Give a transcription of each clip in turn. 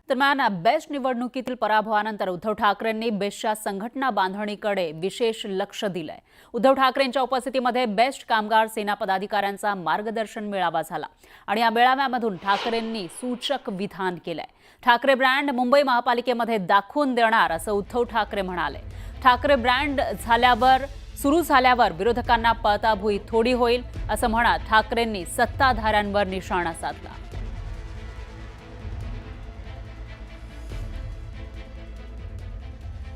दरम्यान बेस्ट निवडणुकीतील पराभवानंतर उद्धव ठाकरेंनी बेस्टच्या संघटना बांधणीकडे विशेष लक्ष दिलंय। उद्धव ठाकरेंच्या उपस्थितीमध्ये बेस्ट कामगार सेना पदाधिकाऱ्यांचा मार्गदर्शन मेळावा झाला आणि या मेळाव्यामधून ठाकरेंनी सूचक विधान केलंय। ठाकरे ब्रँड मुंबई महापालिकेमध्ये दाखवून देणार असं उद्धव ठाकरे म्हणाले। ठाकरे ब्रँड सुरू झाल्यावर विरोधकांना पळताभुई थोडी होईल असं म्हणत ठाकरेंनी सत्ताधाऱ्यांवर निशाणा साधला।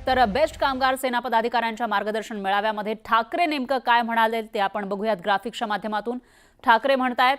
तर बेस्ट कामगार सेना पदाधिकाऱ्यांच्या मार्गदर्शन मेळाव्यामध्ये ठाकरे नेमकं काय म्हणाले ते आपण बघूयात ग्राफिक्सच्या माध्यमातून। ठाकरे म्हणतायत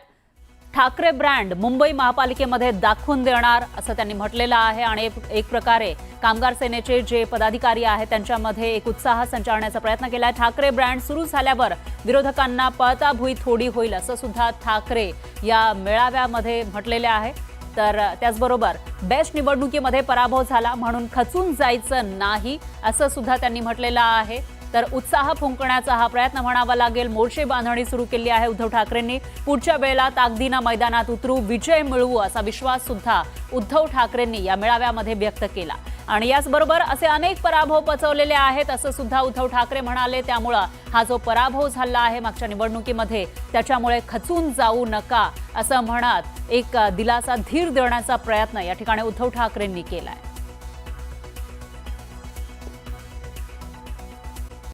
ठाकरे ब्रँड मुंबई महापालिकेमध्ये दाखवून देणार असं त्यांनी म्हटलेलं आहे आणि एक प्रकारे कामगार सेनेचे जे पदाधिकारी आहेत त्यांच्यामध्ये एक उत्साह संचारण्याचा प्रयत्न केलाय। ठाकरे ब्रँड सुरू झाल्यावर विरोधकांना पळताभुई थोडी होईल असं सुद्धा ठाकरे या मेळाव्यामध्ये म्हटलेले आहे। तर त्याचबरोबर बेस्ट निवडणुकीमध्ये पराभव झाला म्हणून खचून जायचं नाही असं सुद्धा त्यांनी म्हटलेलं आहे। तर उत्साह फुंकण्याचा हा प्रयत्न म्हणावा लागेल। मोर्चे बांधणी सुरू केली आहे उद्धव ठाकरेंनी। पुढच्या वेळेला ताकदीनं मैदानात उतरू, विजय मिळवू असा विश्वास सुद्धा उद्धव ठाकरेंनी या मेळाव्यामध्ये व्यक्त केला आणि याचबरोबर असे अनेक पराभव पचवलेले आहेत असं सुद्धा उद्धव ठाकरे म्हणाले। त्यामुळे हा जो पराभव झाला आहे मागच्या निवडणुकीमध्ये त्याच्यामुळे खचून जाऊ नका असं म्हणत एक दिलासा धीर देण्याचा प्रयत्न या ठिकाणी उद्धव ठाकरेंनी केलाय।